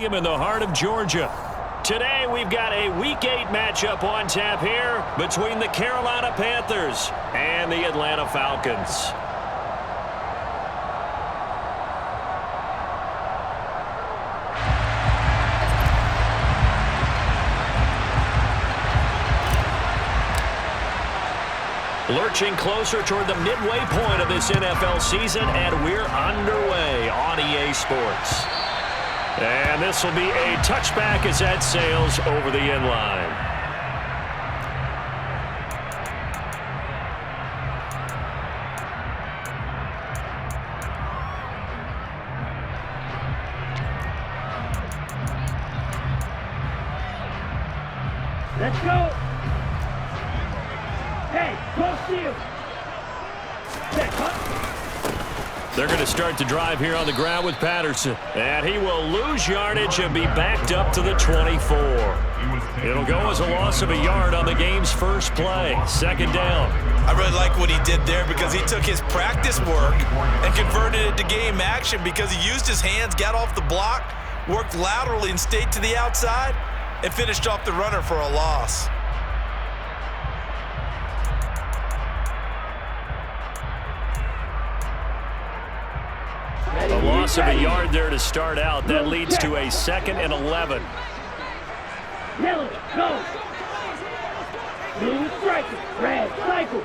In the heart of Georgia. Today we've got a Week 8 matchup on tap here between the Carolina Panthers and the Atlanta Falcons. Lurching closer toward the midway point of this NFL season, and we're underway on EA Sports. And this will be a touchback as that sails over the end line. Let's go. Hey, go steal. They're going to start to drive here on the ground with Patterson. And he will lose yardage and be backed up to the 24. It'll go as a loss of a yard on the game's first play. Second down. I really like what he did there because he took his practice work and converted it to game action because he used his hands, got off the block, worked laterally and stayed to the outside, and finished off the runner for a loss. A loss of a yard there to start out. That leads to a 2nd and 11. Nelly, go. Blue striker, red cycle.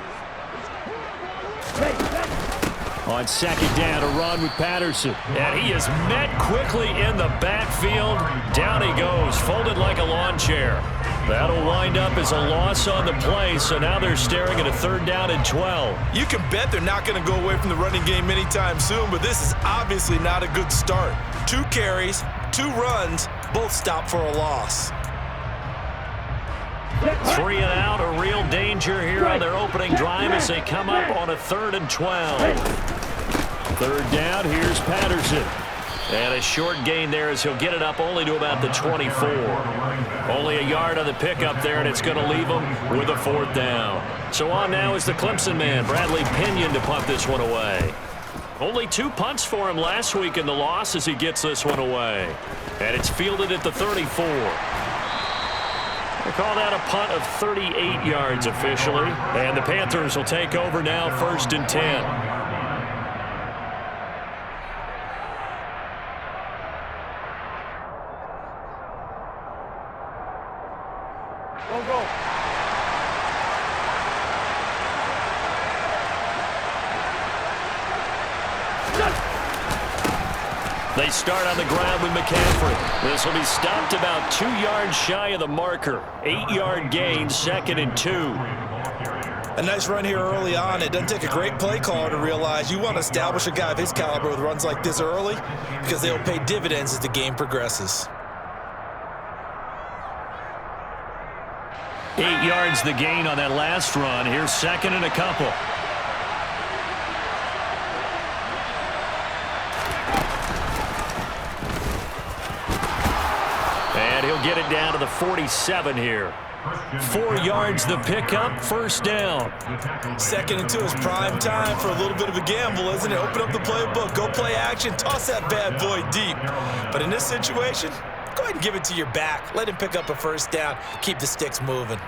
On second down, a run with Patterson. And he is met quickly in the backfield. Down he goes, folded like a lawn chair. That'll wind up as a loss on the play, so now they're staring at a 3rd down and 12. You can bet they're not going to go away from the running game anytime soon, but this is obviously not a good start. 2 carries, 2 runs, both stopped for a loss. 3 and out, a real danger here on their opening drive as they come up on a 3rd and 12. 3rd down, here's Patterson. And a short gain there as he'll get it up only to about the 24. Only a yard on the pickup there, and it's going to leave him with a 4th down. So on now is the Clemson man, Bradley Pinion, to punt this one away. Only 2 punts for him last week in the loss as he gets this one away. And it's fielded at the 34. They call that a punt of 38 yards officially. And the Panthers will take over now, 1st and 10. They start on the ground with McCaffrey. This will be stopped about 2 yards shy of the marker. 8-yard gain, 2nd and 2. A nice run here early on. It doesn't take a great play caller to realize you want to establish a guy of his caliber with runs like this early because they'll pay dividends as the game progresses. 8 yards the gain on that last run. Here's 2nd and a couple. And he'll get it down to the 47 here. 4 yards the pickup, 1st down. 2nd and 2 is prime time for a little bit of a gamble, isn't it? Open up the playbook, go play action, toss that bad boy deep. But in this situation, go ahead and give it to your back. Let him pick up a 1st down, keep the sticks moving.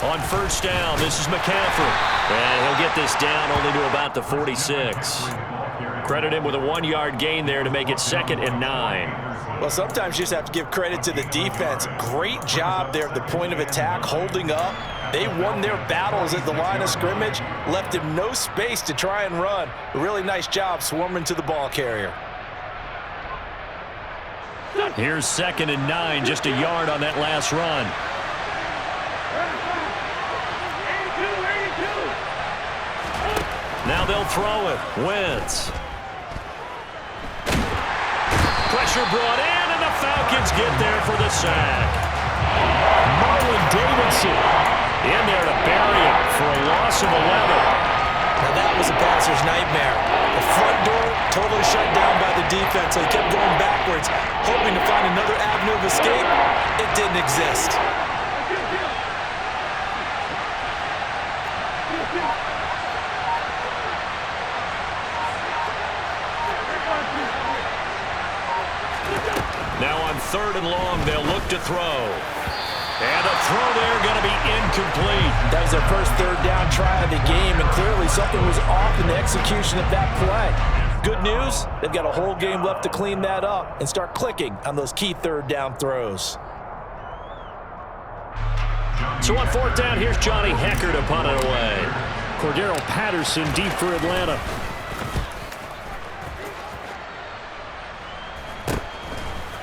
On 1st down, this is McCaffrey. And he'll get this down only to about the 46. Credit him with a 1-yard gain there to make it 2nd and 9. Well, sometimes you just have to give credit to the defense. Great job there at the point of attack, holding up. They won their battles at the line of scrimmage, left him no space to try and run. A really nice job swarming to the ball carrier. Here's 2nd and 9, just a yard on that last run. Now they'll throw it. Wentz. Pressure brought in, and the Falcons get there for the sack. Marlon Davidson in there to bury it for a loss of 11. Now that was a passer's nightmare. The front door totally shut down by the defense, so he kept going backwards, hoping to find another avenue of escape. It didn't exist. Now on 3rd and long, they'll look to throw. And a throw there going to be incomplete. That was their first 3rd down try of the game, and clearly something was off in the execution of that play. Good news, they've got a whole game left to clean that up and start clicking on those key 3rd down throws. So on 4th down, here's Johnny Hecker to punt it away. Cordero Patterson deep for Atlanta.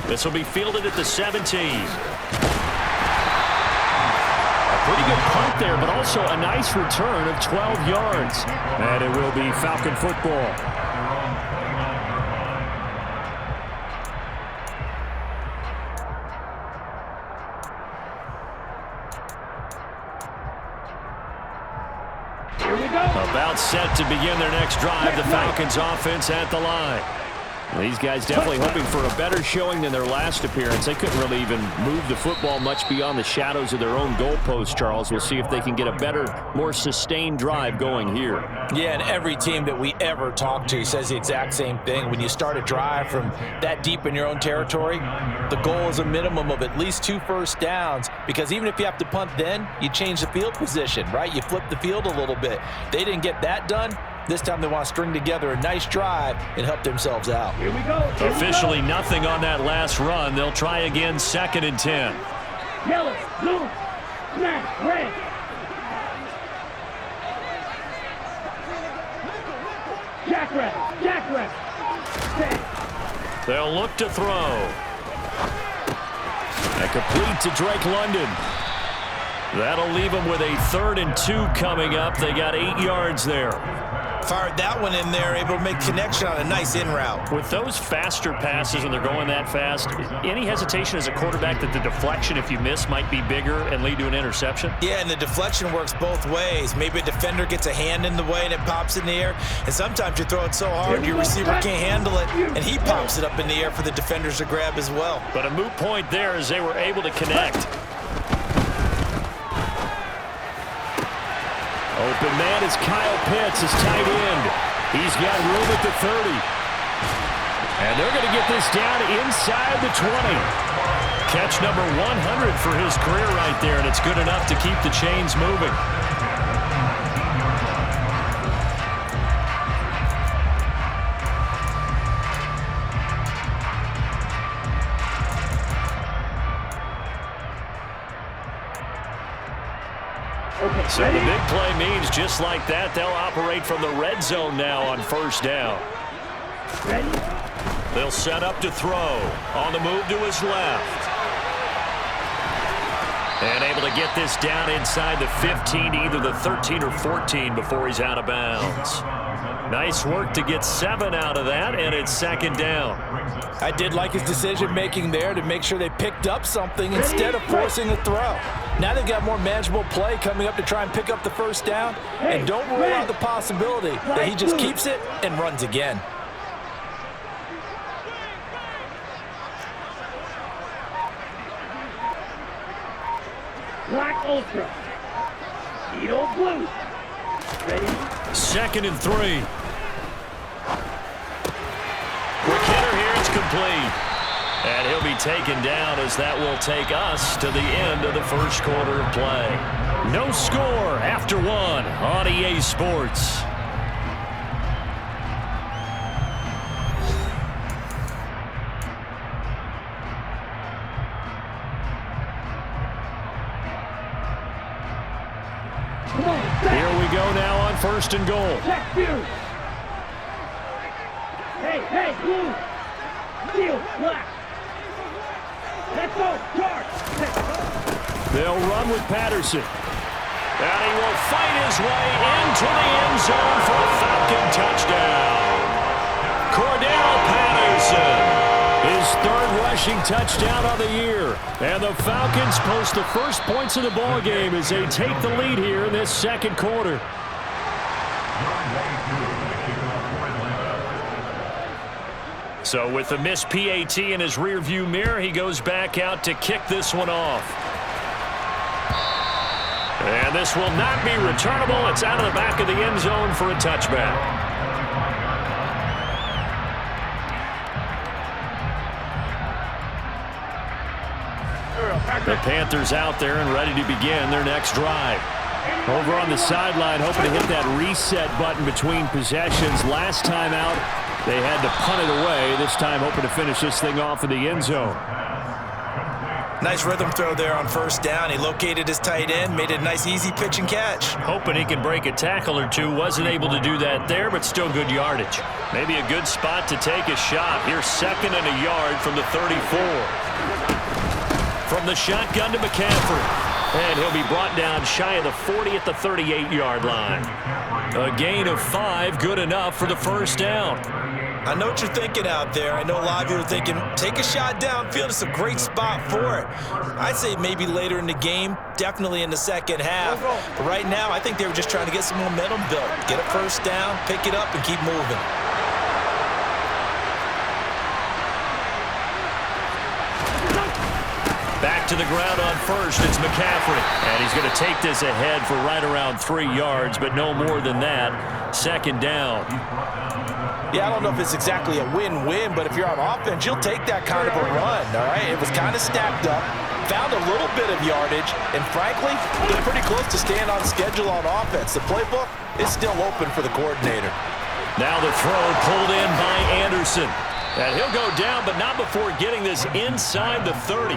This will be fielded at the 17. Pretty good punt there, but also a nice return of 12 yards. And it will be Falcon football. Here we go. About set to begin their next drive. The Falcons offense at the line. These guys definitely hoping for a better showing than their last appearance. They couldn't really even move the football much beyond the shadows of their own goalpost, Charles. We'll see if they can get a better, more sustained drive going here. Yeah, and every team that we ever talk to says the exact same thing. When you start a drive from that deep in your own territory, the goal is a minimum of at least 2 first downs, because even if you have to punt then, you change the field position, right? You flip the field a little bit. They didn't get that done. This time they want to string together a nice drive and help themselves out. Here we go. Here Officially we go. nothing on that last run. They'll try again 2nd and 10. Yellow, blue, smash, red. Jackrabbit. Set. They'll look to throw. And complete to Drake London. That'll leave them with a 3rd and 2 coming up. They got 8 yards there. Fired that one in there, able to make connection on a nice in route. With those faster passes and they're going that fast, any hesitation as a quarterback that the deflection, if you miss, might be bigger and lead to an interception? Yeah, and the deflection works both ways. Maybe a defender gets a hand in the way and it pops in the air, and sometimes you throw it so hard your receiver can't handle it, and he pops it up in the air for the defenders to grab as well. But a moot point there as they were able to connect. Open man is Kyle Pitts, his tight end. He's got room at the 30. And they're going to get this down inside the 20. Catch number 100 for his career right there, and it's good enough to keep the chains moving. So the big play means just like that, they'll operate from the red zone now on 1st down. Ready? They'll set up to throw. On the move to his left. And able to get this down inside the 15, either the 13 or 14 before he's out of bounds. Nice work to get 7 out of that, and it's 2nd down. I did like his decision-making there to make sure they picked up something instead of forcing a throw. Now they've got more manageable play coming up to try and pick up the 1st down, and don't rule out the possibility that he just keeps it and runs again. Black Ultra. Edo Blue. Ready? 2nd and 3. Quick hitter here, it's complete. And he'll be taken down as that will take us to the end of the 1st quarter of play. No score after 1 on EA Sports. Here we go now on 1st and goal. Check Fury. Hey, blue. Steel, black. Let's go, charge. They'll run with Patterson. And he will fight his way into the end zone for a Falcon touchdown. Cordero Patterson, his 3rd rushing touchdown of the year. And the Falcons post the first points of the ball game as they take the lead here in this 2nd quarter. So with the missed PAT in his rearview mirror, he goes back out to kick this one off. And this will not be returnable. It's out of the back of the end zone for a touchback. The Panthers out there and ready to begin their next drive. Over on the sideline, hoping to hit that reset button between possessions. Last time out, they had to punt it away. This time, hoping to finish this thing off in the end zone. Nice rhythm throw there on first down. He located his tight end, made it a nice, easy pitch and catch. Hoping he can break a tackle or two. Wasn't able to do that there, but still good yardage. Maybe a good spot to take a shot. Here's 2nd and a yard from the 34. From the shotgun to McCaffrey. And he'll be brought down shy of the 40 at the 38-yard line. A gain of 5, good enough for the first down. I know what you're thinking out there. I know a lot of you are thinking, take a shot downfield. It's a great spot for it. I'd say maybe later in the game, definitely in the second half. But right now, I think they were just trying to get some momentum built. Get a first down, pick it up, and keep moving. Back to the ground on first, it's McCaffrey. And he's going to take this ahead for right around 3 yards, but no more than that. 2nd down. Yeah, I don't know if it's exactly a win-win, but if you're on offense, you'll take that kind of a run, all right? It was kind of stacked up, found a little bit of yardage, and frankly, they're pretty close to staying on schedule on offense. The playbook is still open for the coordinator. Now the throw pulled in by Anderson. And he'll go down, but not before getting this inside the 30.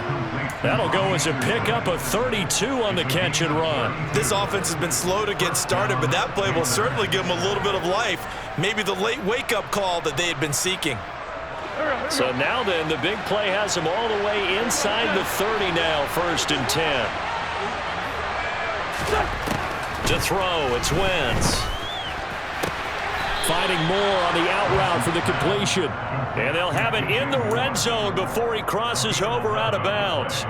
That'll go as a pickup of 32 on the catch and run. This offense has been slow to get started, but that play will certainly give them a little bit of life. Maybe the late wake-up call that they had been seeking. So now then, the big play has them all the way inside the 30 now, 1st and 10. To throw, it's Wentz. Finding more on the out route for the completion. And they'll have it in the red zone before he crosses over out of bounds.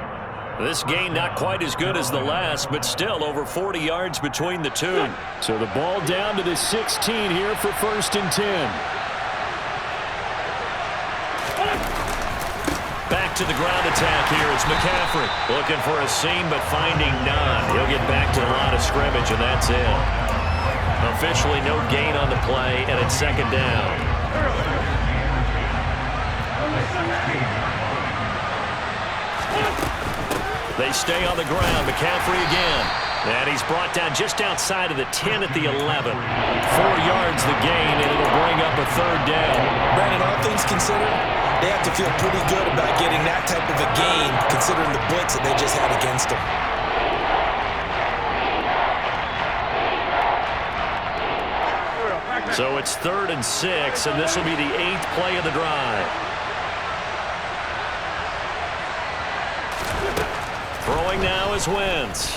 This gain not quite as good as the last, but still over 40 yards between the two. So the ball down to the 16 here for 1st and 10. Back to the ground attack here. It's McCaffrey. Looking for a seam, but finding none. He'll get back to the line of scrimmage, and that's it. Officially no gain on the play, and it's 2nd down. They stay on the ground. McCaffrey again. And he's brought down just outside of the 10 at the 11. 4 yards the gain, and it'll bring up a 3rd down. Brandon, all things considered, they have to feel pretty good about getting that type of a gain, considering the blitz that they just had against them. So it's 3rd and 6, and this will be the 8th play of the drive. Throwing now is Wentz.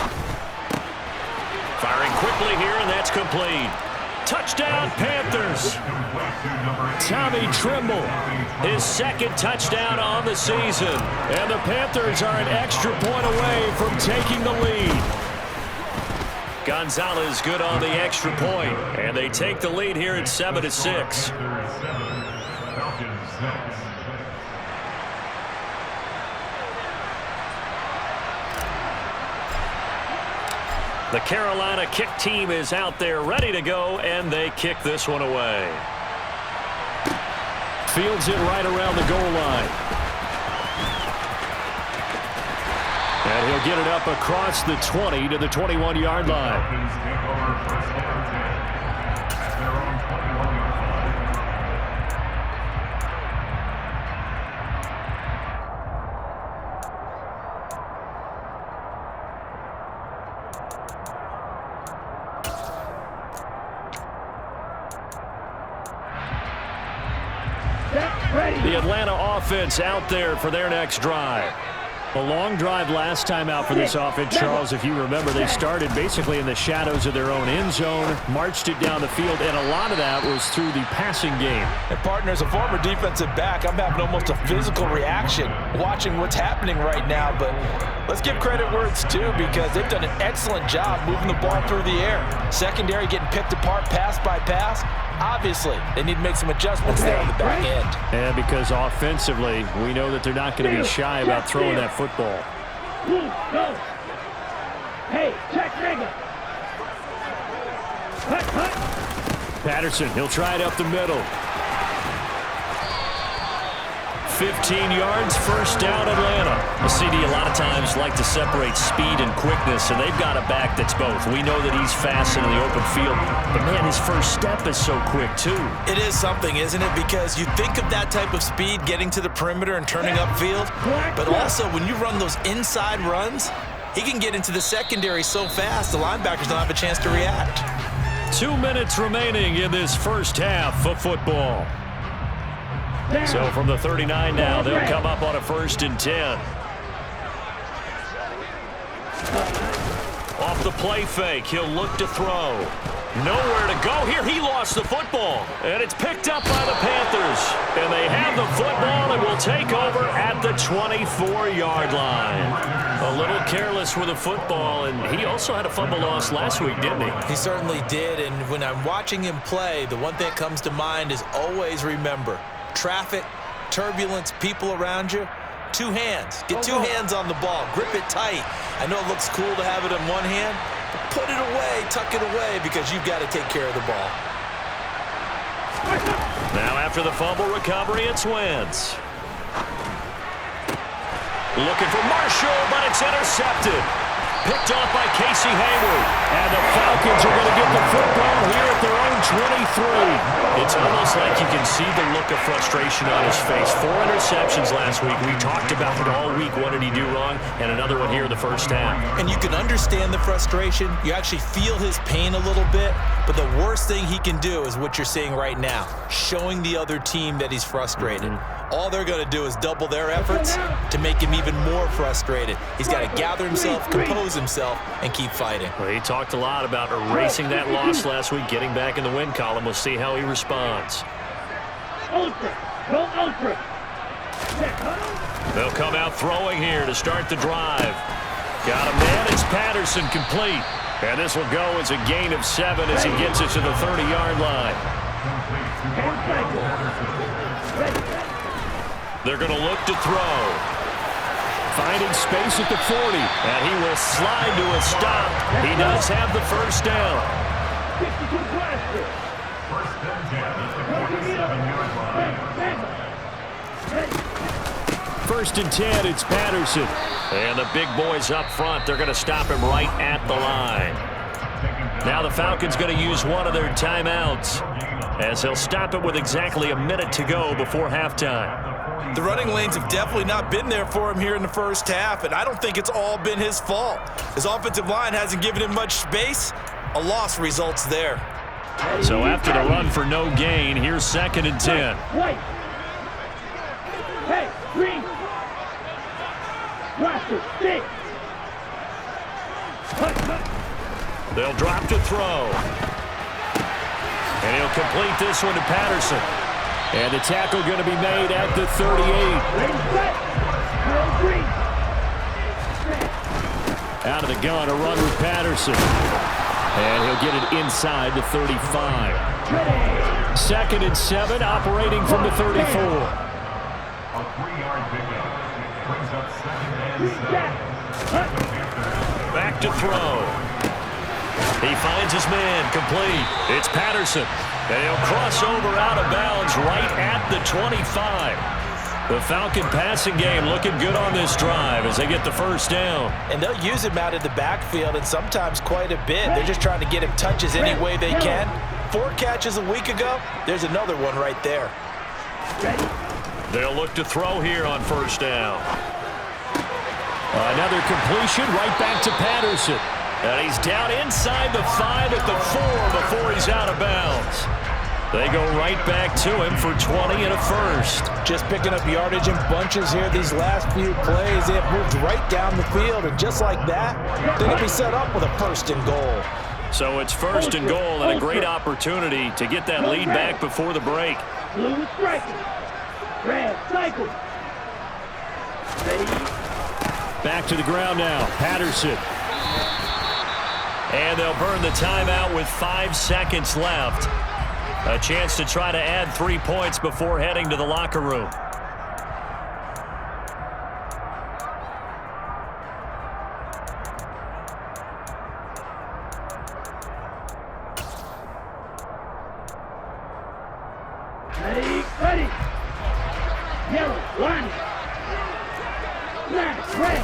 Firing quickly here, and that's complete. Touchdown, Panthers. Tommy Tremble, his 2nd touchdown on the season. And the Panthers are an extra point away from taking the lead. Gonzalez good on the extra point, and they take the lead here at 7-6. The Carolina kick team is out there ready to go, and they kick this one away. Fields it right around the goal line. And he'll get it up across the 20 to the 21-yard line. The Atlanta offense out there for their next drive. A long drive last time out for this offense, Charles. If you remember, they started basically in the shadows of their own end zone, marched it down the field, and a lot of that was through the passing game. And partner, as a former defensive back, I'm having almost a physical reaction watching what's happening right now. But let's give credit where it's due, because they've done an excellent job moving the ball through the air. Secondary getting picked apart pass by pass. Obviously, they need to make some adjustments there on the back end. And because offensively, we know that they're not going to be shy about throwing that football. Go. Hey, check nigga. Cut. Patterson, he'll try it up the middle. 15 yards, first down, Atlanta. The CD a lot of times like to separate speed and quickness, and they've got a back that's both. We know that he's fast in the open field, but man, his first step is so quick too. It is something, isn't it? Because you think of that type of speed getting to the perimeter and turning upfield, but also when you run those inside runs, he can get into the secondary so fast the linebackers don't have a chance to react. 2 minutes remaining in this first half of football. So from the 39 now, they'll come up on a 1st and 10. Off the play fake, he'll look to throw. Nowhere to go here. He lost the football, and it's picked up by the Panthers. And they have the football and will take over at the 24-yard line. A little careless with the football, and he also had a fumble loss last week, didn't he? He certainly did, and when I'm watching him play, the one thing that comes to mind is always remember, traffic, turbulence, people around you, 2 hands. Get 2 hands on the ball. Grip it tight. I know it looks cool to have it in one hand, but put it away, tuck it away, because you've got to take care of the ball. Now after the fumble recovery, it's Wentz. Looking for Marshall, but it's intercepted. Picked off by Casey Hayward. And the Falcons are going to get the football here at their own 23. It's almost like you can see the look of frustration on his face. 4 interceptions last week. We talked about it all week. What did he do wrong? And another one here in the first half. And you can understand the frustration. You actually feel his pain a little bit. But the worst thing he can do is what you're seeing right now, showing the other team that he's frustrated. All they're going to do is double their efforts to make him even more frustrated. He's got to gather himself, compose himself, and keep fighting. Well, he talked a lot about erasing that loss last week, getting back in the win column. We'll see how he responds. Ultra. Go ultra. They'll come out throwing here to start the drive. Got a man. It's Patterson complete. And this will go as a gain of 7 as he gets it to the 30-yard line. They're going to look to throw. Finding space at the 40. And he will slide to a stop. He does have the first down. 1st and 10, it's Patterson. And the big boys up front, they're going to stop him right at the line. Now the Falcons going to use one of their timeouts as he'll stop it with exactly a minute to go before halftime. The running lanes have definitely not been there for him here in the first half, and I don't think it's all been his fault. His offensive line hasn't given him much space. A loss results there. So after the run for no gain, here's 2nd and 10. White. Hey, green. Blaster, 6. They'll drop to throw. And he'll complete this one to Patterson. And the tackle going to be made at the 38. Ready, set. Green. Out of the gun, a run with Patterson. And he'll get it inside the 35. 2nd and 7, operating from the 34. A 3-yard pickup brings up 2nd and 7. Back to throw. He finds his man, complete. It's Patterson. And he'll cross over out of bounds right at the 25. The Falcon passing game looking good on this drive as they get the first down. And they'll use him out of the backfield, and sometimes quite a bit. They're just trying to get him touches any way they can. 4 catches a week ago. There's another one right there. They'll look to throw here on 1st down. Another completion right back to Patterson. And he's down inside the 5 at the 4 before he's out of bounds. They go right back to him for 20 and a first. Just picking up yardage in bunches here these last few plays. They have moved right down the field, and just like that, they're going to be set up with a 1st and goal. So it's 1st and goal and a great opportunity to get that lead back before the break. Blue striking. Red cycle. Ready. Back to the ground now. Patterson. And they'll burn the timeout with 5 seconds left. A chance to try to add 3 points before heading to the locker room. Ready. Yellow, line. Black, red.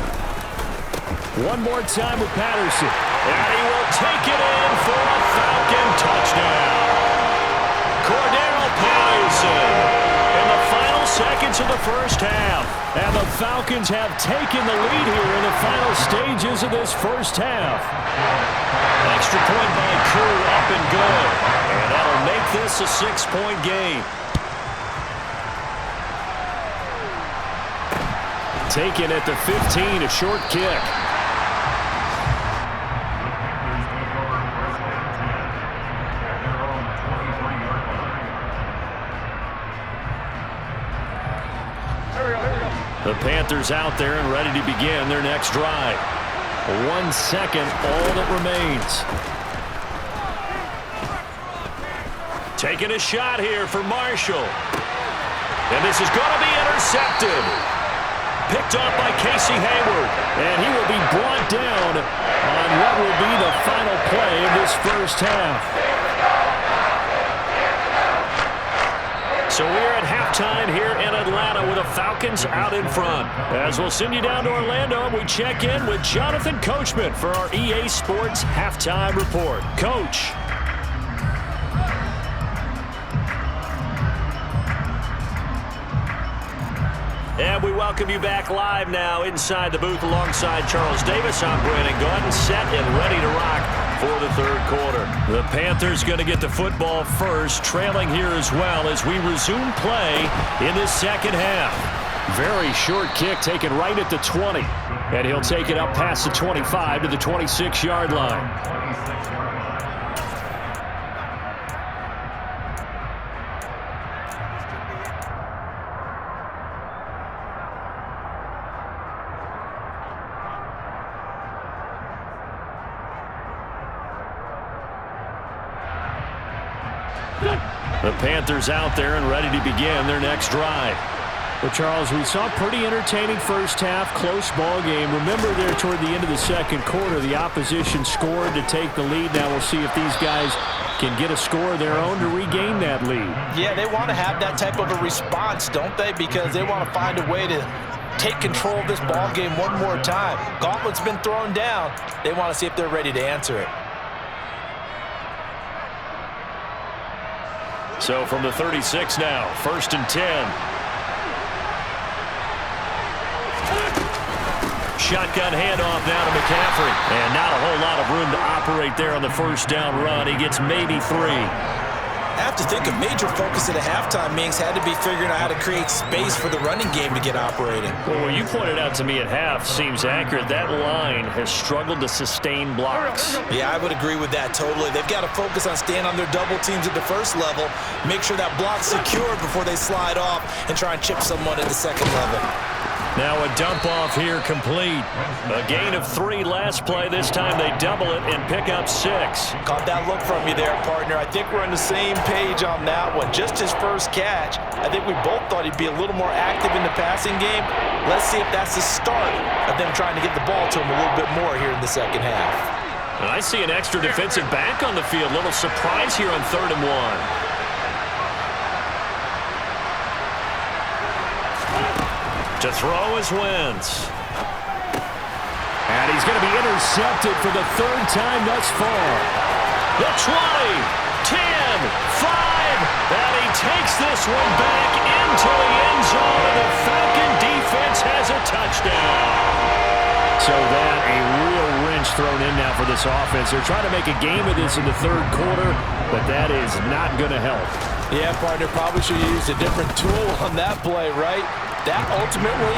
One more time with Patterson. And he will take it in for a Falcon touchdown. Cordero Patterson in the final seconds of the first half. And the Falcons have taken the lead here in the final stages of this first half. Extra point by Crew, up and good. And that'll make this a 6-point game. Taken at the 15, a short kick. The Panthers out there and ready to begin their next drive. 1 second, all that remains. Taking a shot here for Marshall. And this is going to be intercepted. Picked off by Casey Hayward. And he will be brought down on what will be the final play of this first half. So we're at halftime here in Atlanta with the Falcons out in front. As we'll send you down to Orlando, we check in with Jonathan Coachman for our EA Sports Halftime Report. Coach. And we welcome you back live now inside the booth alongside Charles Davis. I'm Brandon Gaudin, set and ready to rock for the third quarter. The Panthers going to get the football first, trailing here as well as we resume play in this second half. Very short kick taken right at the 20. And he'll take it up past the 25 to the 26-yard line. The Panthers out there and ready to begin their next drive. Well, Charles, we saw a pretty entertaining first half, close ball game. Remember there toward the end of the second quarter, the opposition scored to take the lead. Now we'll see if these guys can get a score of their own to regain that lead. Yeah, they want to have that type of a response, don't they? Because they want to find a way to take control of this ball game one more time. Gauntlet's been thrown down. They want to see if they're ready to answer it. So from the 36 now, 1st and 10. Shotgun handoff now to McCaffrey. And not a whole lot of room to operate there on the first down run. He gets maybe 3. I have to think a major focus at a halftime means had to be figuring out how to create space for the running game to get operating. Well, what you pointed out to me at half seems accurate. That line has struggled to sustain blocks. Yeah, I would agree with that totally. They've got to focus on staying on their double teams at the first level, make sure that block's secured before they slide off and try and chip someone at the second level. Now a dump off here complete. A gain of 3 last play. This time they double it and pick up 6. Caught that look from you there, partner. I think we're on the same page on that one. Just his first catch. I think we both thought he'd be a little more active in the passing game. Let's see if that's the start of them trying to get the ball to him a little bit more here in the second half. And I see an extra defensive back on the field. Little surprise here on 3rd and 1. To throw is Wentz. And he's going to be intercepted for the 3rd time thus far. The 20, 10, 5, and he takes this one back into the end zone, and the Falcon defense has a touchdown. So that a real wrench thrown in now for this offense. They're trying to make a game of this in the 3rd quarter, but that is not going to help. Yeah, partner, probably should have used a different tool on that play, right? That ultimately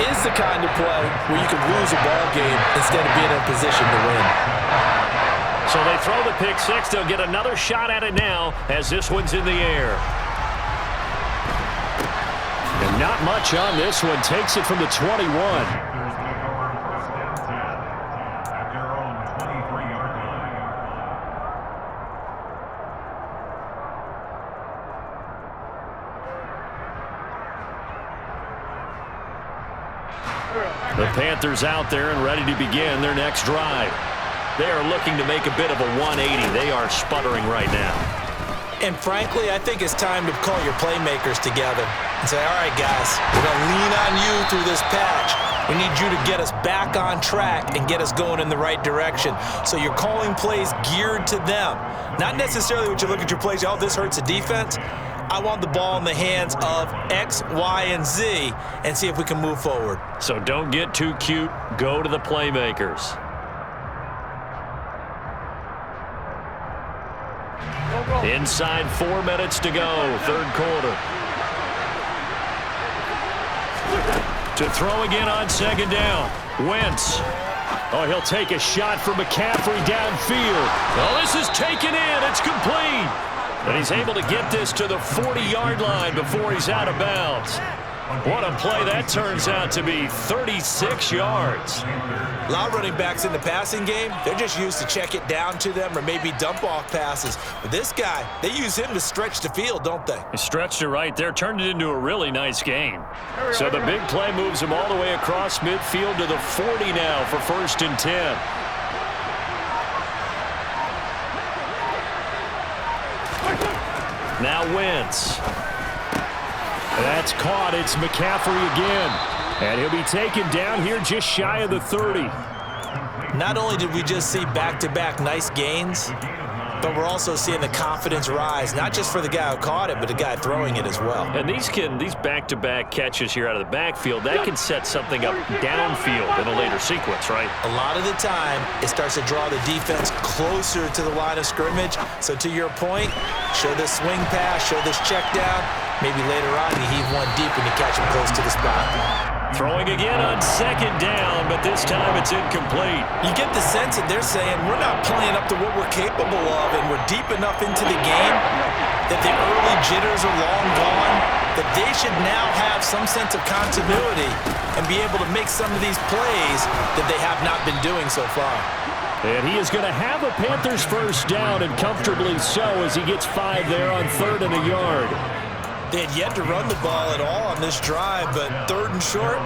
is the kind of play where you can lose a ball game instead of being in a position to win. So they throw the pick 6. They'll get another shot at it now as this one's in the air. And not much on this one. Takes it from the 21. Panthers out there and ready to begin their next drive. They are looking to make a bit of a 180. They are sputtering right now. And frankly, I think it's time to call your playmakers together and say, all right, guys, we're going to lean on you through this patch. We need you to get us back on track and get us going in the right direction. So you're calling plays geared to them. Not necessarily what you look at your plays, oh, this hurts the defense. I want the ball in the hands of X, Y, and Z and see if we can move forward. So don't get too cute. Go to the playmakers. Inside 4 minutes to go, third quarter. To throw again on second down. Wentz. Oh, he'll take a shot from McCaffrey downfield. Oh, this is taken in. It's complete. And he's able to get this to the 40-yard line before he's out of bounds. What a play that turns out to be, 36 yards. A lot of running backs in the passing game, they're just used to check it down to them or maybe dump off passes. But this guy, they use him to stretch the field, don't they? He stretched it right there, turned it into a really nice game. So the big play moves him all the way across midfield to the 40 now for 1st and 10. Now Wentz. That's caught. It's McCaffrey again. And he'll be taken down here just shy of the 30. Not only did we just see back-to-back nice gains, but we're also seeing the confidence rise, not just for the guy who caught it, but the guy throwing it as well. And these back-to-back catches here out of the backfield, that can set something up downfield in a later sequence, right? A lot of the time, it starts to draw the defense closer to the line of scrimmage. So to your point, show this swing pass, show this check down. Maybe later on you heave one deep and you catch him close to the spot. Throwing again on second down, but this time it's incomplete. You get the sense that they're saying we're not playing up to what we're capable of, and we're deep enough into the game that the early jitters are long gone, that they should now have some sense of continuity and be able to make some of these plays that they have not been doing so far. And he is going to have a Panthers first down, and comfortably so, as he gets 5 there on 3rd and a yard. They had yet to run the ball at all on this drive, but 3rd and short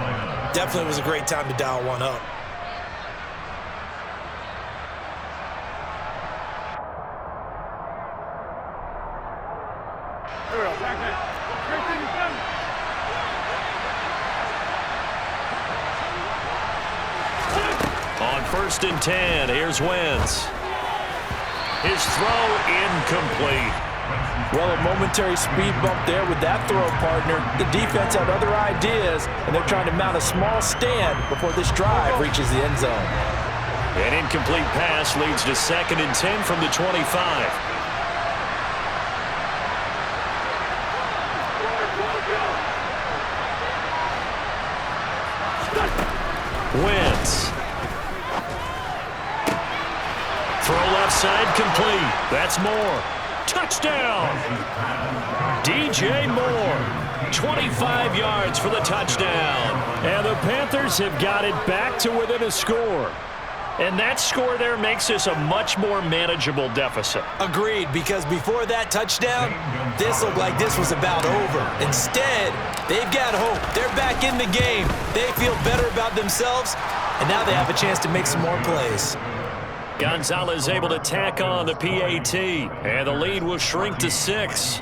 definitely was a great time to dial one up. On 1st and 10, here's Wentz. His throw incomplete. Well, a momentary speed bump there with that throw partner. The defense had other ideas, and they're trying to mount a small stand before this drive reaches the end zone. An incomplete pass leads to 2nd and 10 from the 25. Wentz. Throw left side complete. That's Moore. Touchdown! DJ Moore, 25 yards for the touchdown. And the Panthers have got it back to within a score. And that score there makes this a much more manageable deficit. Agreed, because before that touchdown, this looked like this was about over. Instead, they've got hope. They're back in the game. They feel better about themselves, and now they have a chance to make some more plays. Gonzalez able to tack on the PAT, and the lead will shrink to 6.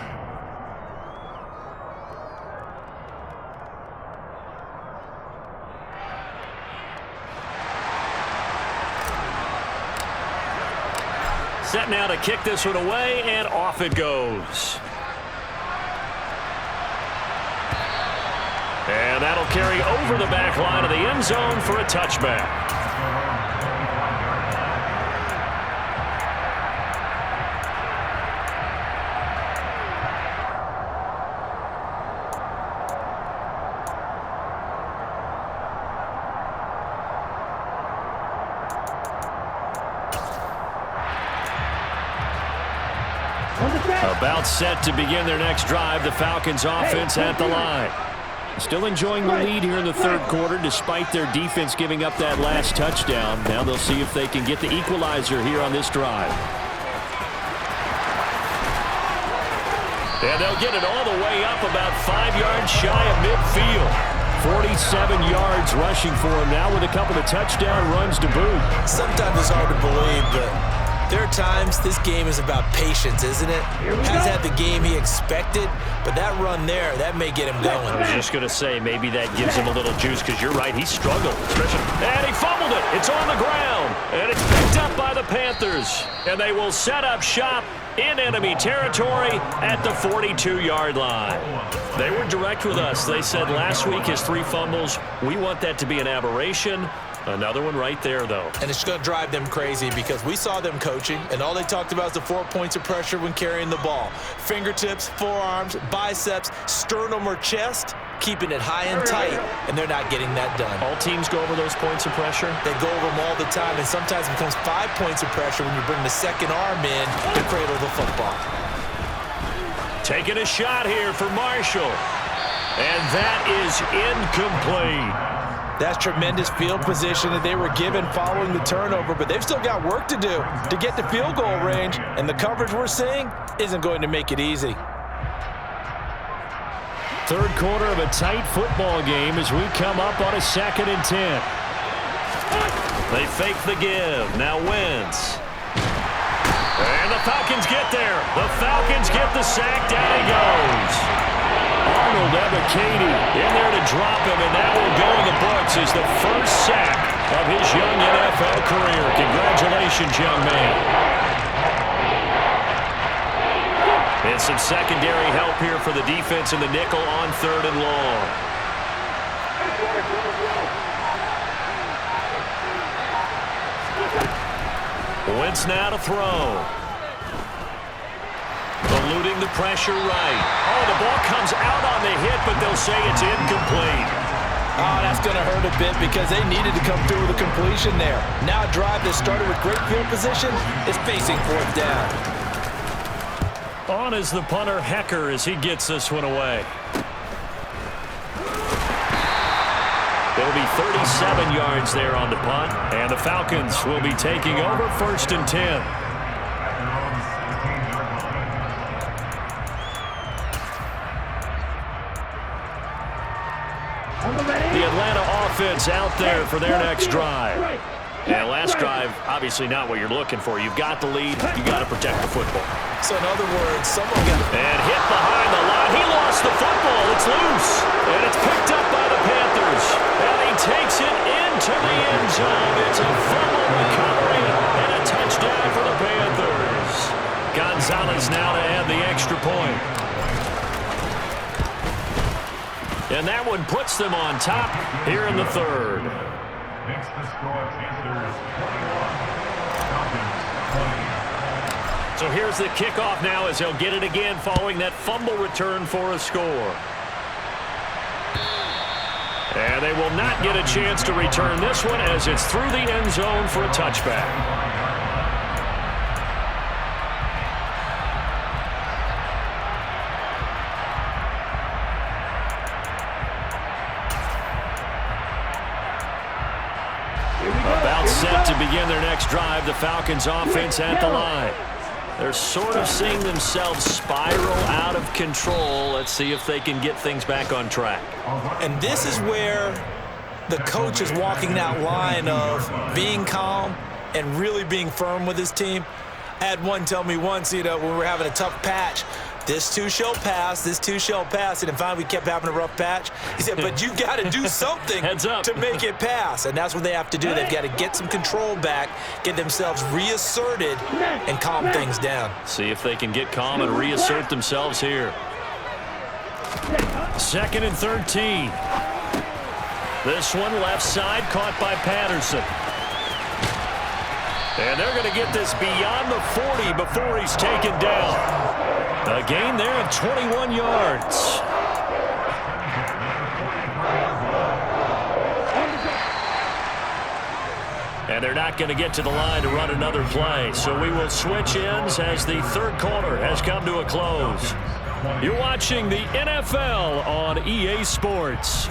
Set now to kick this one away, and off it goes. And that'll carry over the back line of the end zone for a touchback. About set to begin their next drive. The Falcons offense at the line. Still enjoying the lead here in the 3rd quarter despite their defense giving up that last touchdown. Now they'll see if they can get the equalizer here on this drive. And they'll get it all the way up about 5 yards shy of midfield. 47 yards rushing for him now with a couple of touchdown runs to boot. Sometimes it's hard to believe, but there are times this game is about patience, isn't it? Hasn't had the game he expected, but that run there, that may get him going. I was just going to say, maybe that gives him a little juice, because you're right, he struggled. And he fumbled it. It's on the ground, and it's picked up by the Panthers. And they will set up shop in enemy territory at the 42-yard line. They were direct with us. They said last week his 3 fumbles, we want that to be an aberration. Another one right there, though. And it's going to drive them crazy because we saw them coaching, and all they talked about is the 4 points of pressure when carrying the ball. Fingertips, forearms, biceps, sternum or chest, keeping it high and tight, and they're not getting that done. All teams go over those points of pressure? They go over them all the time, and sometimes it becomes 5 points of pressure when you bring the second arm in to cradle the football. Taking a shot here for Marshall, and that is incomplete. That's tremendous field position that they were given following the turnover, but they've still got work to do to get to field goal range, and the coverage we're seeing isn't going to make it easy. Third quarter of a tight football game as we come up on a 2nd and 10. They fake the give. Now Wentz. And the Falcons get there. The Falcons get the sack. Down he goes. Arnold Ebiketie in there to drop him, and that will go in the books as the first sack of his young NFL career. Congratulations, young man. And some secondary help here for the defense in the nickel on 3rd and long. Wentz now to throw. Eluding the pressure right. Oh, the ball comes out on the hit, but they'll say it's incomplete. Oh, that's going to hurt a bit because they needed to come through with a completion there. Now a drive that started with great field position is facing 4th down. On is the punter, Hecker, as he gets this one away. It'll be 37 yards there on the punt, and the Falcons will be taking over 1st and 10. The Atlanta offense out there for their next drive. And last drive, obviously not what you're looking for. You've got the lead. You got to protect the football. So in other words, someone got... And hit behind the line. He lost the football. It's loose. And it's picked up by the Panthers. And he takes it into the end zone. It's a fumble recovery and a touchdown for the Panthers. Gonzalez now to add the extra point. And that one puts them on top here in the 3rd. Makes the score Panthers 21, Falcons 20. So here's the kickoff now as he'll get it again following that fumble return for a score. And they will not get a chance to return this one as it's through the end zone for a touchback. About set to begin their next drive, the Falcons offense at the line. They're sort of seeing themselves spiral out of control. Let's see if they can get things back on track. And this is where the coach is walking that line of being calm and really being firm with his team. I had one tell me once, when we were having a tough patch, this too shall pass, this too shall pass. And finally, we kept having a rough patch. He said, but you got to do something to make it pass. And that's what they have to do. They've got to get some control back, get themselves reasserted, and calm things down. See if they can get calm and reassert themselves here. 2nd and 13. This one left side caught by Patterson. And they're going to get this beyond the 40 before he's taken down. A gain there of 21 yards. And they're not going to get to the line to run another play. So we will switch ends as the 3rd quarter has come to a close. You're watching the NFL on EA Sports.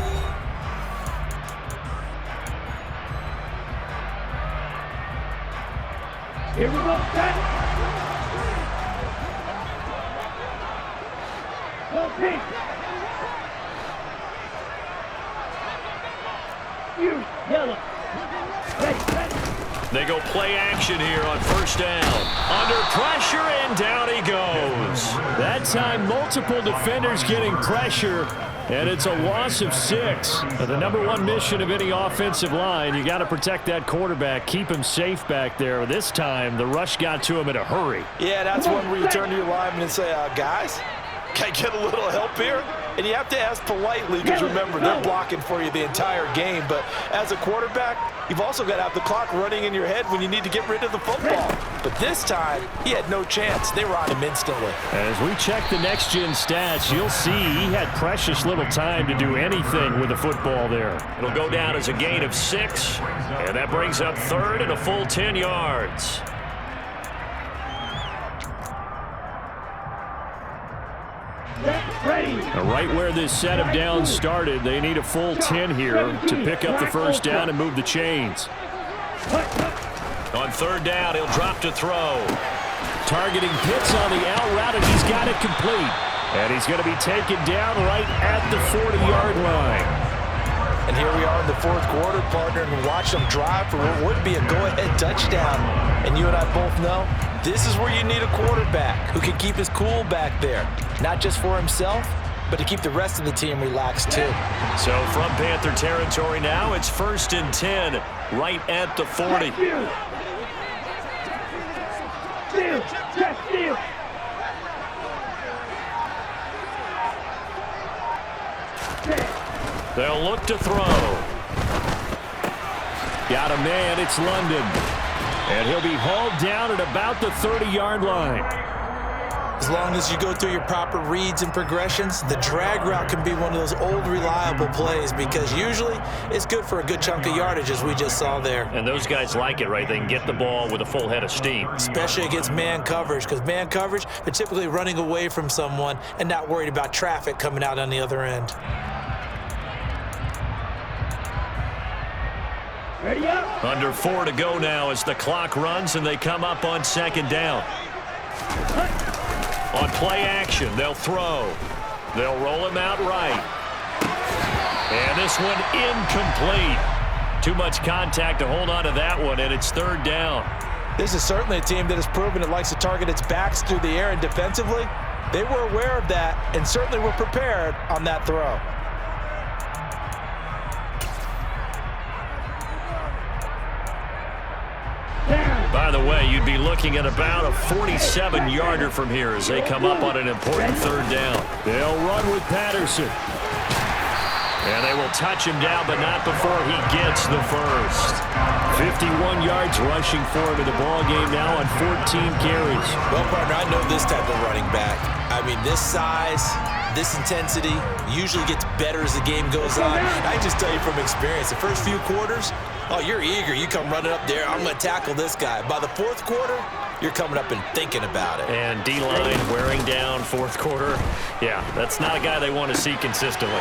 Here we go, set. Go, pink. You, yellow. Ready, ready. They go play action here on first down. Under pressure, and down he goes. That time, multiple defenders getting pressure, and it's a loss of 6. The number one mission of any offensive line, you got to protect that quarterback, keep him safe back there. This time, the rush got to him in a hurry. Yeah, that's one where you turn to your lineman and say, guys, can I get a little help here? And you have to ask politely because, remember, they're blocking for you the entire game. But as a quarterback, you've also got to have the clock running in your head when you need to get rid of the football. But this time, he had no chance. They were on him instantly. As we check the next-gen stats, you'll see he had precious little time to do anything with the football there. It'll go down as a gain of 6, and that brings up third and a full 10 yards. Right where this set of downs started, they need a full 10 here to pick up the first down and move the chains. On third down, he'll drop to throw. Targeting Pitts on the out route, and he's got it complete. And he's going to be taken down right at the 40-yard line. And here we are in the fourth quarter, partner, and watch them drive for what would be a go-ahead touchdown. And you and I both know this is where you need a quarterback who can keep his cool back there, not just for himself, but to keep the rest of the team relaxed too. So from Panther territory now, it's 1st and 10, right at the 40. Steal, just steal. They'll look to throw. Got a man, it's London. And he'll be hauled down at about the 30-yard line. As long as you go through your proper reads and progressions, the drag route can be one of those old reliable plays because usually it's good for a good chunk of yardage, as we just saw there. And those guys like it, right? They can get the ball with a full head of steam. Especially against man coverage, because man coverage, they're typically running away from someone and not worried about traffic coming out on the other end. Ready up. Under 4 to go now as the clock runs and they come up on second down. On play action, they'll throw. They'll roll him out right. And this one incomplete. Too much contact to hold on to that one, and it's third down. This is certainly a team that has proven it likes to target its backs through the air, and defensively, they were aware of that and certainly were prepared on that throw. By the way, you'd be looking at about a 47-yarder from here as they come up on an important third down. They'll run with Patterson. And they will touch him down, but not before he gets the first. 51 yards rushing for him in the ball game now on 14 carries. Well, partner, I know this type of running back. I mean, this size, this intensity usually gets better as the game goes on. I just tell you from experience, the first few quarters, oh, you're eager. You come running up there. I'm going to tackle this guy. By the fourth quarter, you're coming up and thinking about it. And D-line wearing down fourth quarter. Yeah, that's not a guy they want to see consistently.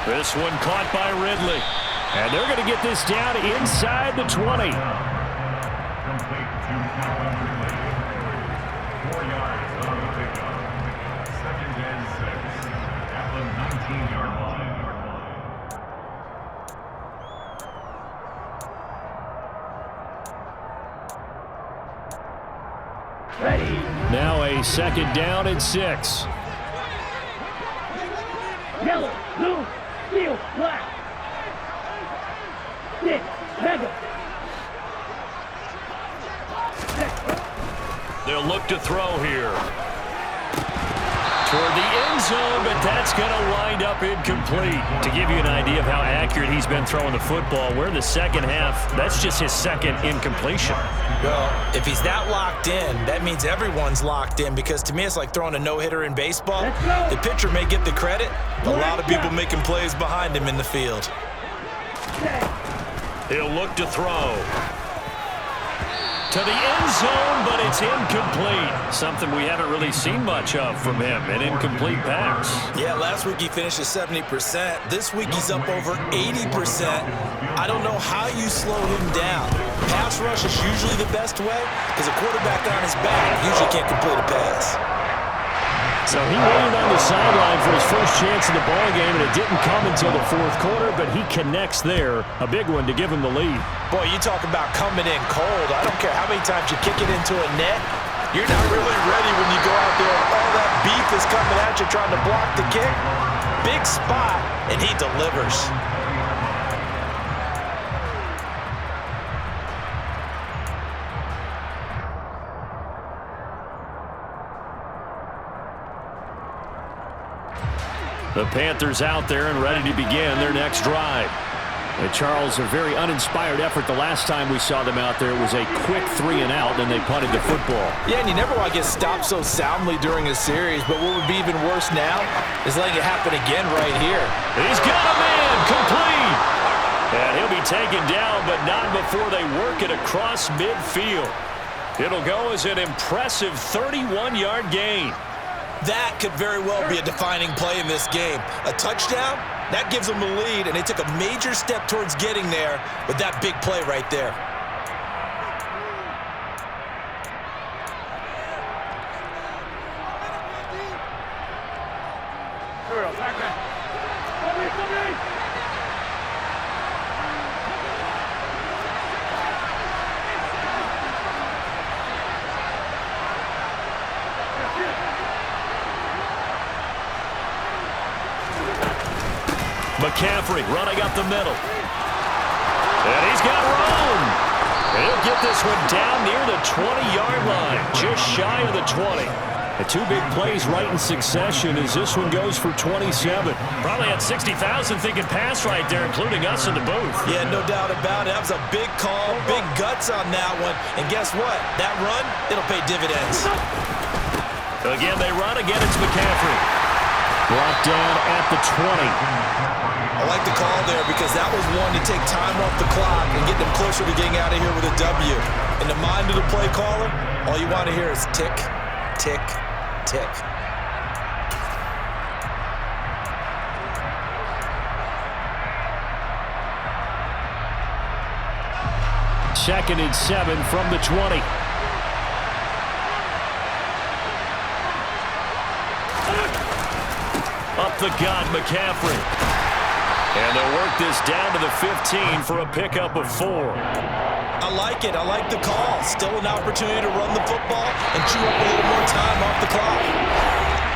This one caught by Ridley. And they're going to get this down inside the 20. Complete to Calvin Ridley. 4 yards on the pickup. 2nd and 6 at the 19-yard line. Ready. Now a second down and 6. Yellow, blue, steel, black. 6, mega. They'll look to throw here. Toward the end zone, but that's going to wind up incomplete. To give you an idea of how accurate he's been throwing the football, we're in the second half. That's just his second incompletion. Well, if he's that locked in, that means everyone's locked in, because to me it's like throwing a no-hitter in baseball. The pitcher may get the credit, but a lot of people making plays behind him in the field. He'll look to throw. To the end zone, but it's incomplete. Something we haven't really seen much of from him, an incomplete pass. Yeah, last week he finished at 70%. This week he's up over 80%. I don't know how you slow him down. Pass rush is usually the best way, because a quarterback on his back usually can't complete a pass. So he waited on the sideline for his first chance in the ball game, and it didn't come until the fourth quarter, but he connects there. A big one to give him the lead. Boy, you talk about coming in cold. I don't care how many times you kick it into a net. You're not really ready when you go out there and all that beef is coming at you trying to block the kick. Big spot, and he delivers. The Panthers out there and ready to begin their next drive. Charles, a very uninspired effort the last time we saw them out there. It was a quick 3 and out, and they punted the football. Yeah, and you never want to get stopped so soundly during a series, but what would be even worse now is letting it happen again right here. He's got a man, complete! And he'll be taken down, but not before they work it across midfield. It'll go as an impressive 31-yard gain. That could very well be a defining play in this game. A touchdown, that gives them the lead, and they took a major step towards getting there with that big play right there. McCaffrey running up the middle. And he's got room. And he'll get this one down near the 20-yard line, just shy of the 20. The two big plays right in succession as this one goes for 27. Probably had 60,000 thinking pass right there, including us in the booth. Yeah, no doubt about it. That was a big call, big guts on that one. And guess what? That run, it'll pay dividends. Again, they run. Again, it's McCaffrey. Brought down at the 20. I like the call there because that was one to take time off the clock and get them closer to getting out of here with a W. In the mind of the play caller, all you want to hear is tick, tick, tick. Second and 7 from the 20. Up the gut, McCaffrey. And they'll work this down to the 15 for a pickup of 4. I like it. I like the call. Still an opportunity to run the football and chew up a little more time off the clock.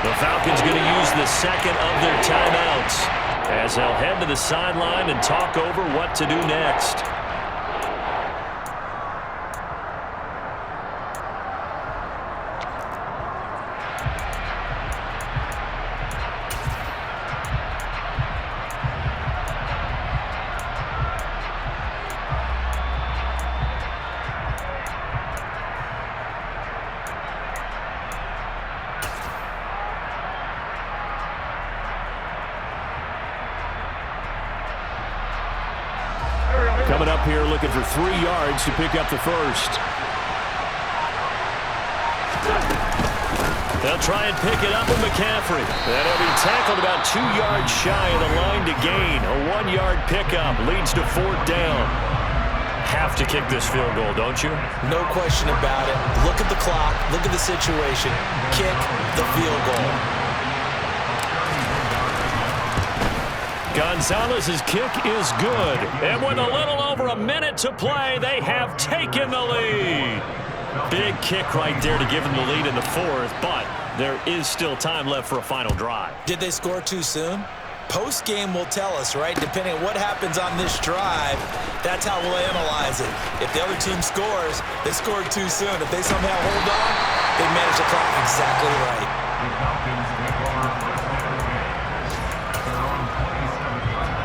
The Falcons going to use the second of their timeouts as they'll head to the sideline and talk over what to do next. Coming up here looking for 3 yards to pick up the first. They'll try and pick it up with McCaffrey. That'll be tackled about 2 yards shy of the line to gain. A 1-yard pickup leads to 4th down. Have to kick this field goal, don't you? No question about it. Look at the clock. Look at the situation. Kick the field goal. Gonzalez's kick is good. And with a little over a minute to play, they have taken the lead. Big kick right there to give them the lead in the 4th, but there is still time left for a final drive. Did they score too soon? Post-game will tell us, right? Depending on what happens on this drive, that's how we'll analyze it. If the other team scores, they scored too soon. If they somehow hold on, they manage the clock exactly right. The Falcons take over first down advantage. Their own 27-yard line.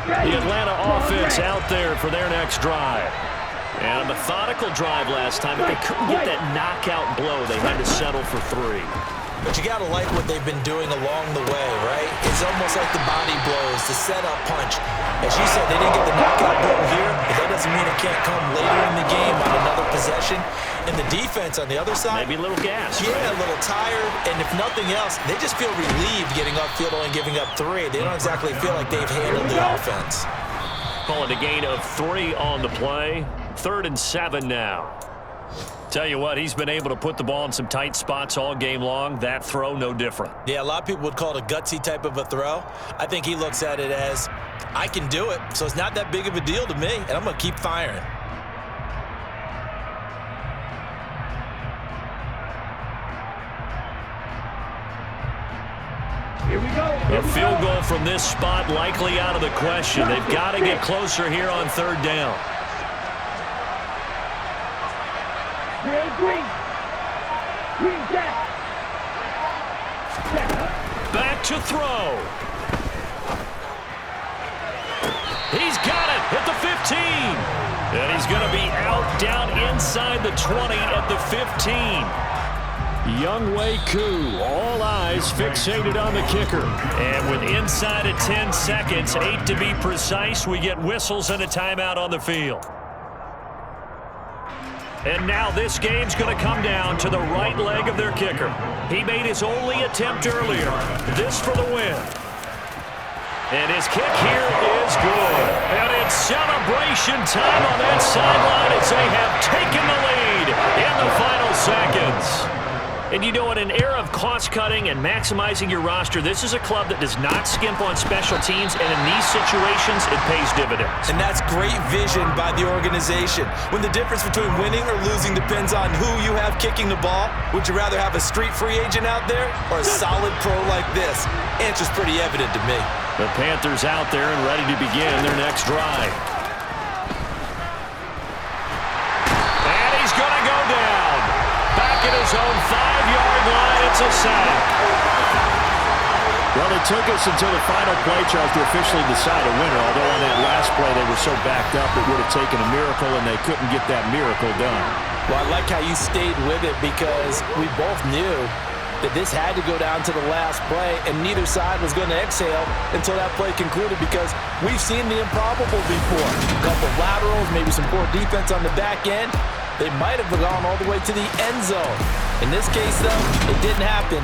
The Atlanta offense out there for their next drive. And a methodical drive last time, but they couldn't get that knockout blow. They had to settle for 3. But you got to like what they've been doing along the way, right? It's almost like the body blows, the setup punch. As you said, they didn't get the knockout blow here, but that doesn't mean it can't come later in the game on another possession. And the defense on the other side, Maybe a little gas. yeah, a little tired, and if nothing else, they just feel relieved getting upfield and giving up 3. They don't exactly feel like they've handled the offense. Call it a gain of 3 on the play. 3rd and 7 now. Tell you what, he's been able to put the ball in some tight spots all game long. That throw, no different. Yeah, a lot of people would call it a gutsy type of a throw. I think he looks at it as, I can do it, so it's not that big of a deal to me, and I'm going to keep firing. Here we go. A field goal from this spot likely out of the question. They've got to get closer here on 3rd down. Green. Green back. Back to throw. He's got it at the 15. And he's going to be out down inside the 20 at the 15. Younghoe Koo, all eyes fixated on the kicker. And with inside of 10 seconds, 8 to be precise, we get whistles and a timeout on the field. And now this game's going to come down to the right leg of their kicker. He made his only attempt earlier. This for the win. And his kick here is good. And it's celebration time on that sideline as they have taken the lead in the final seconds. And you know, in an era of cost-cutting and maximizing your roster, this is a club that does not skimp on special teams, and in these situations, it pays dividends. And that's great vision by the organization. When the difference between winning or losing depends on who you have kicking the ball, would you rather have a street free agent out there or a solid pro like this? Answer's pretty evident to me. The Panthers out there and ready to begin their next drive. And he's going to go down. Back at his own 5-yard line, it's a sack. Well, it took us until the final play, Charles, to officially decide a winner, although on that last play they were so backed up it would have taken a miracle, and they couldn't get that miracle done. Well, I like how you stayed with it because we both knew that this had to go down to the last play, and neither side was going to exhale until that play concluded because we've seen the improbable before. A couple of laterals, maybe some poor defense on the back end. They might have gone all the way to the end zone. In this case, though, it didn't happen.